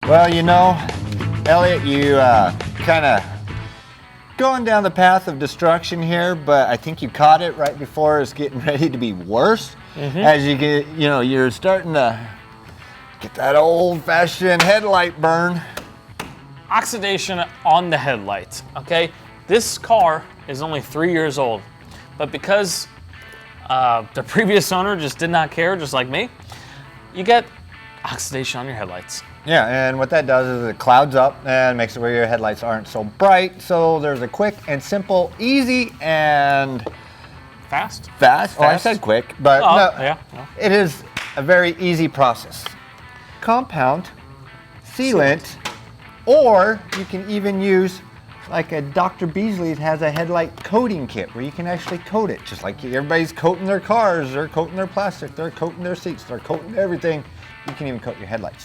Well, you know, Elliot, you kind of going down the path of destruction here, but I think you caught it right before it's getting ready to be worse. As you get, you're starting to get that old-fashioned headlight burn. Oxidation on the headlights, okay? This car is only 3 years old, but because the previous owner just did not care, just like me, you get oxidation on your headlights. Yeah, and what that does is it clouds up and makes it where your headlights aren't so bright. So there's a quick and simple, easy and fast. Oh, I said quick, but it is a very easy process. Compound, sealant, or you can even use like a Dr. Beasley's has a headlight coating kit where you can actually coat it. Just like everybody's coating their cars, they're coating their plastic, they're coating their seats, they're coating everything. You can even coat your headlights.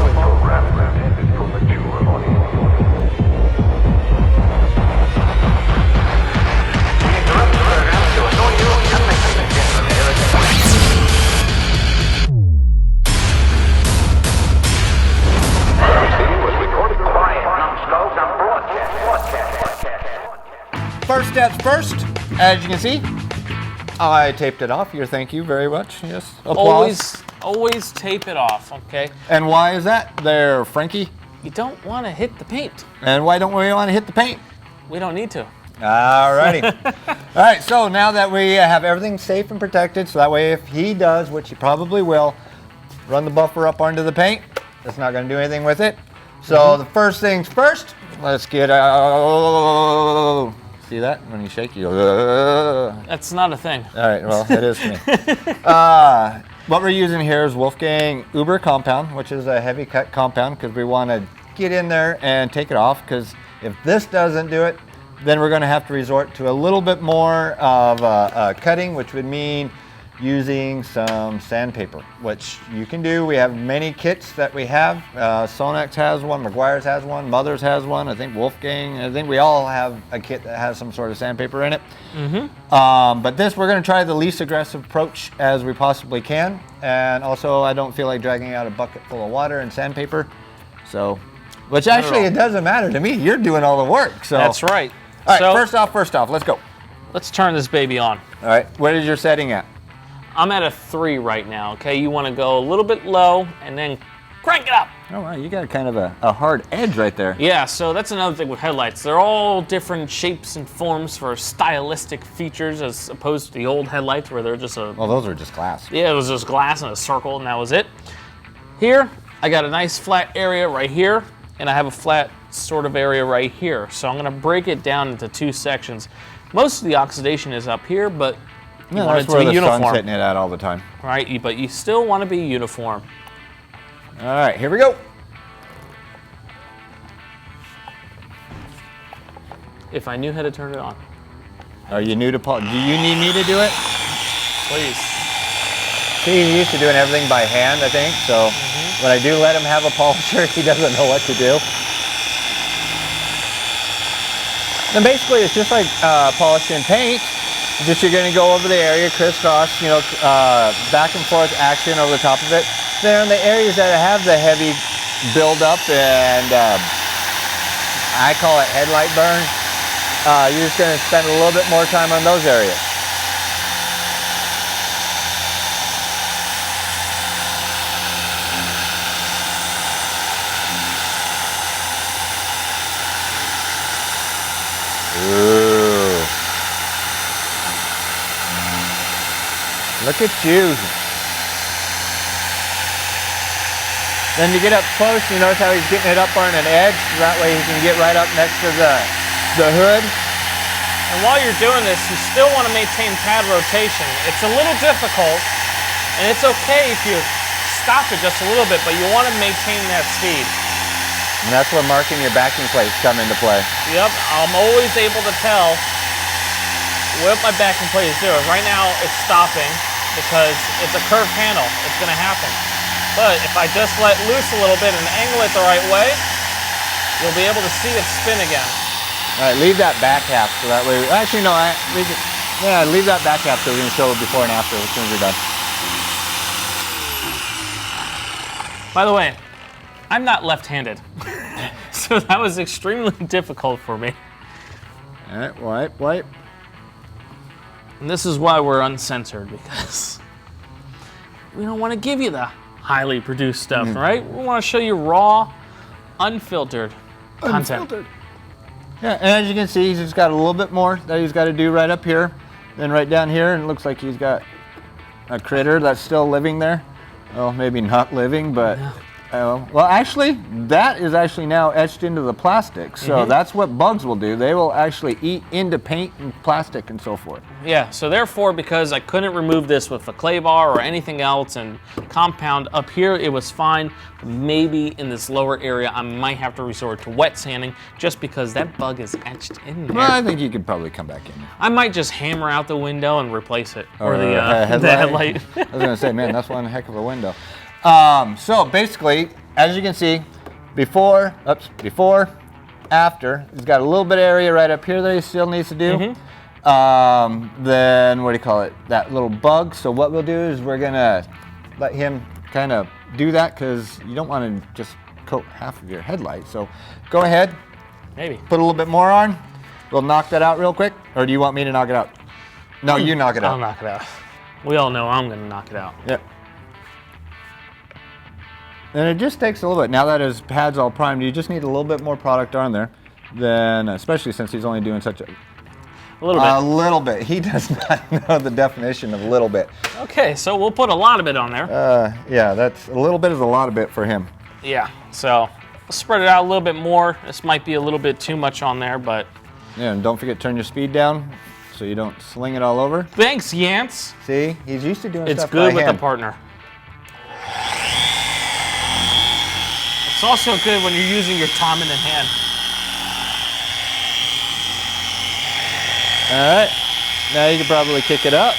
First steps first, as you can see, I taped it off. Thank you very much. Yes, applause. Always tape it off, okay? And why is that there, Frankie? You don't want to hit the paint. And why don't we want to hit the paint? We don't need to. Alrighty. All right, so now that we have everything safe and protected, so that way if he does, which he probably will, run the buffer up onto the paint, it's not going to do anything with it. So the first things first, let's get out. See that? When you shake, you go. That's not a thing. All right, well, it is to me. What we're using here is Wolfgang Uber compound, which is a heavy cut compound because we want to get in there and take it off, because if this doesn't do it, then we're going to have to resort to a little bit more of cutting, which would mean using some sandpaper, which you can do. We have many kits that we have. Sonex has one, McGuire's has one, Mother's has one, I think Wolfgang, I think we all have a kit that has some sort of sandpaper in it. But this, we're going to try the least aggressive approach as we possibly can. And also, I don't feel like dragging out a bucket full of water and sandpaper. So, which actually, it doesn't matter to me. You're doing all the work. So that's right. All right, so, first off, let's go. Let's turn this baby on. All right, what is your setting at? I'm at a 3 right now, okay? You want to go a little bit low and then crank it up. Oh, wow, you got kind of a hard edge right there. Yeah, so that's another thing with headlights. They're all different shapes and forms for stylistic features as opposed to the old headlights where they're just Well, those are just glass. Yeah, it was just glass and a circle and that was it. Here, I got a nice flat area right here and I have a flat sort of area right here. So I'm going to break it down into 2 sections. Most of the oxidation is up here, but you want it to be uniform. Sun's hitting it at all the time. Right, but you still want to be uniform. All right, here we go. If I knew how to turn it on. Are you new to Paul? Do you need me to do it? Please. See, he's used to doing everything by hand, I think. So when I do let him have a polisher, he doesn't know what to do. And basically, it's just like polishing paint. Just you're going to go over the area, crisscross, back and forth action over the top of it. Then in the areas that have the heavy buildup and I call it headlight burn, you're just going to spend a little bit more time on those areas. Ooh. Look at you. Then you get up close, you notice how he's getting it up on an edge, so that way he can get right up next to the hood. And while you're doing this, you still want to maintain pad rotation. It's a little difficult, and it's okay if you stop it just a little bit, but you want to maintain that speed. And that's where marking your backing plates come into play. Yep, I'm always able to tell what my backing plate is doing. Right now, it's stopping because it's a curved panel. It's going to happen. But if I just let loose a little bit and angle it the right way, you'll be able to see it spin again. All right, leave that back half so that way. Actually, no, leave that back half so we can show it before and after as soon as you're done. By the way, I'm not left-handed. So that was extremely difficult for me. All right, wipe. And this is why we're uncensored, because we don't want to give you the highly produced stuff, right? We want to show you raw, unfiltered content. Yeah, and as you can see, he's just got a little bit more that he's got to do right up here. Then right down here, and it looks like he's got a critter that's still living there. Well, maybe not living, but well, actually, that is actually now etched into the plastic. So that's what bugs will do. They will actually eat into paint and plastic and so forth. Yeah, so therefore, because I couldn't remove this with a clay bar or anything else and compound up here, it was fine. Maybe in this lower area, I might have to resort to wet sanding just because that bug is etched in there. Well, I think you could probably come back in. I might just hammer out the window and replace it, or the headlight. headlight. I was gonna say, man, that's one heck of a window. So basically, as you can see, before, after, he's got a little bit of area right up here that he still needs to do. Then, what do you call it? That little bug. So what we'll do is we're gonna let him kind of do that, because you don't want to just coat half of your headlight. So go ahead. Maybe. Put a little bit more on. We'll knock that out real quick. Or do you want me to knock it out? No, you knock it out. I'll knock it out. We all know I'm gonna knock it out. Yep. And it just takes a little bit. Now that his pad's all primed, you just need a little bit more product on there. Then, especially since he's only doing such a little bit. A little bit. He does not know the definition of a little bit. Okay, so we'll put a lot of it on there. Yeah, that's a little bit is a lot of bit for him. Yeah, so let's spread it out a little bit more. This might be a little bit too much on there, but... Yeah, and don't forget to turn your speed down so you don't sling it all over. Thanks, Yance. See, he's used to doing it's stuff good by with hand. a partner. It's also good when you're using your dominant hand. All right, now you can probably kick it up.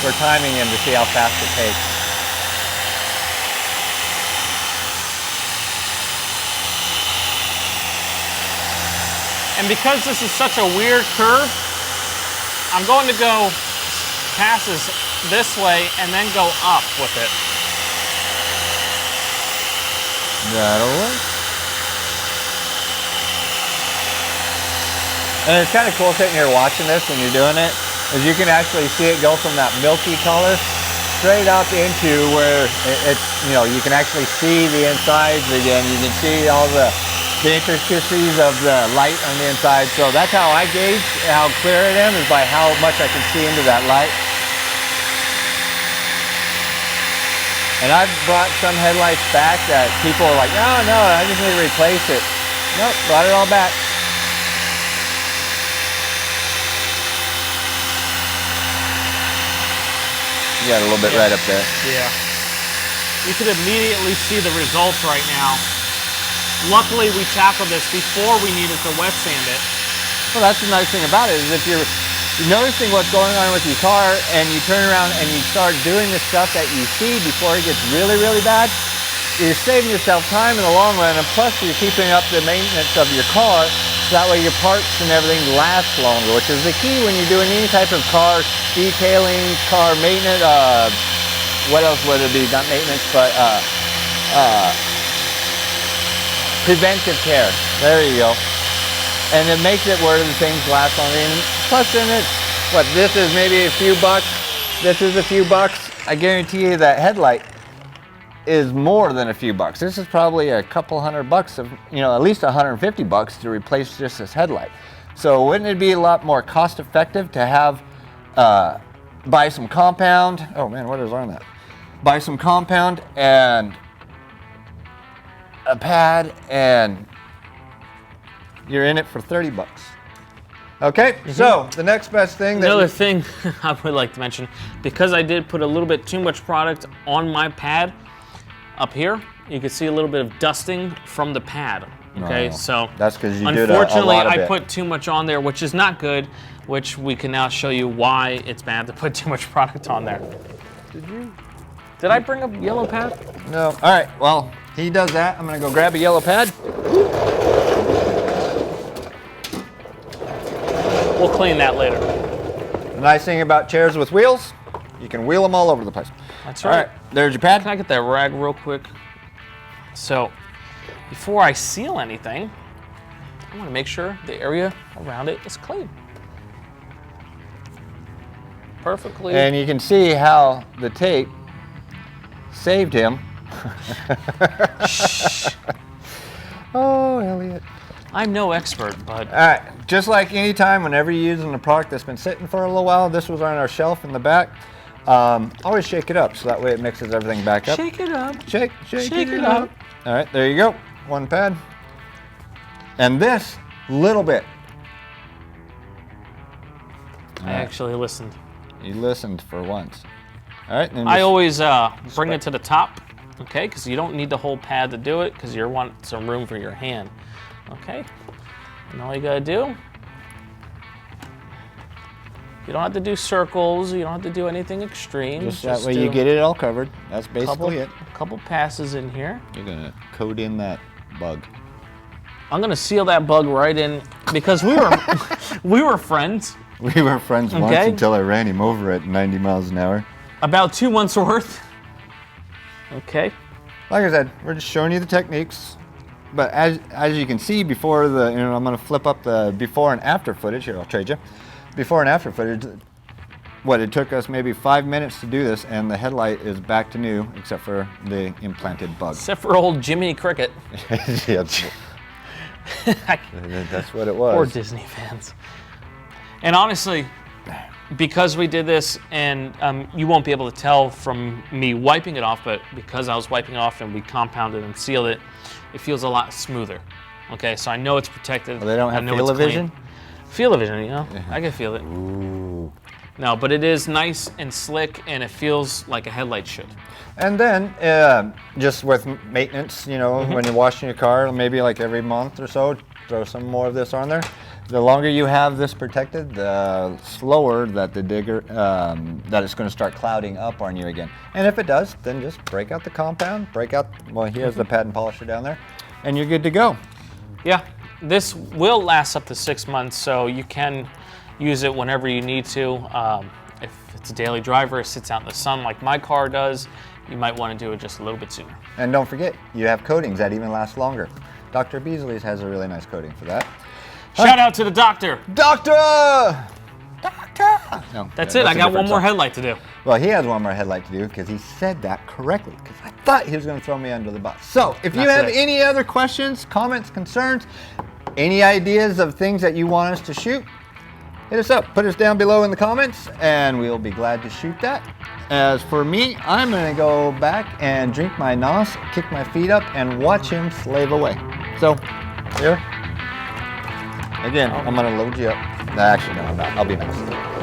We're timing him to see how fast it takes. And because this is such a weird curve, I'm going to go passes this way and then go up with it. That'll work. And it's kind of cool sitting here watching this when you're doing it, is you can actually see it go from that milky color straight up into where it's, you know, you can actually see the insides again. You can see all the intricacies of the light on the inside. So that's how I gauge how clear it is by how much I can see into that light. And I've brought some headlights back that people are like, oh no, I just need to replace it. Nope, brought it all back. You got a little bit right up there. Yeah. You could immediately see the results right now. Luckily, we tackled this before we needed to wet sand it. Well, that's the nice thing about it, is if you're noticing what's going on with your car and you turn around and you start doing the stuff that you see before it gets really, really bad, you're saving yourself time in the long run, and plus you're keeping up the maintenance of your car, so that way your parts and everything last longer, which is the key when you're doing any type of car detailing, car maintenance, what else would it be? Not maintenance, but preventive care. There you go. And it makes it where the things last longer. And plus in it, what, this is maybe a few bucks, this is a few bucks. I guarantee you that headlight is more than a few bucks. This is probably a couple $100 of, you know, at least $150 to replace just this headlight. So wouldn't it be a lot more cost effective to have, buy some compound, oh man, what is on that? Buy some compound and a pad, and you're in it for 30 bucks. Okay, so the next best thing that Another thing I would like to mention, because I did put a little bit too much product on my pad up here, you can see a little bit of dusting from the pad. Okay, so that's because you did unfortunately a lot of I it. put too much on there, which is not good, which we can now show you why it's bad to put too much product on there. Did I bring a yellow pad? No. All right, well, he does that. I'm gonna go grab a yellow pad. We'll clean that later. The nice thing about chairs with wheels, you can wheel them all over the place. That's All right. right, there's your pad. Can I get that rag real quick? So, before I seal anything, I want to make sure the area around it is clean. Perfectly. And you can see how the tape saved him. Oh, Elliot. I'm no expert, but All right, just like any time, whenever you're using a product that's been sitting for a little while, this was on our shelf in the back. Always shake it up so that way it mixes everything back up. shake it up. Shake it up. All right, there you go. One pad. And this little bit. I actually listened. You listened for once. All right. And I always bring it to the top, okay? Because you don't need the whole pad to do it, because you want some room for your hand, okay? And all you gotta do, you don't have to do circles. You don't have to do anything extreme. just that way you get it all covered. That's basically it. A couple passes in here. You're gonna coat in that bug. I'm gonna seal that bug right in because we were we were friends. We were friends once Okay. until I ran him over at 90 miles an hour. About 2 months worth. Okay. Like I said, we're just showing you the techniques. But as you can see before the, I'm gonna flip up the before and after footage here. I'll trade you. Before and after footage. What, it took us maybe 5 minutes to do this, and the headlight is back to new, except for the implanted bug. Except for old Jiminy Cricket. Yeah, that's what it was. Poor Disney fans. And honestly, because we did this, and you won't be able to tell from me wiping it off, but because I was wiping it off and we compounded and sealed it, it feels a lot smoother. Okay, so I know it's protected. Well, they don't I have know it's feel-o-vision? clean. Feel-o-vision, I can feel it. Ooh. No, but it is nice and slick, and it feels like a headlight should. And then, just with maintenance, when you're washing your car, maybe like every month or so, throw some more of this on there. The longer you have this protected, the slower that the digger, that it's going to start clouding up on you again. And if it does, then just break out the compound, well, here's the pad and polisher down there, and you're good to go. Yeah, this will last up to 6 months, so you can use it whenever you need to. If it's a daily driver, it sits out in the sun like my car does, you might want to do it just a little bit sooner. And don't forget, you have coatings that even last longer. Dr. Beasley's has a really nice coating for that. Shout out to the doctor. Doctor! No, That's it. I got one more headlight to do. Well, he has one more headlight to do because he said that correctly, because I thought he was going to throw me under the bus. So if you have any other questions, comments, concerns, any ideas of things that you want us to shoot, hit us up. Put us down below in the comments, and we'll be glad to shoot that. As for me, I'm going to go back and drink my nos, kick my feet up, and watch him slave away. So, here. Again, I'm going to load you up. Actually, no, I'm not. I'll be nice.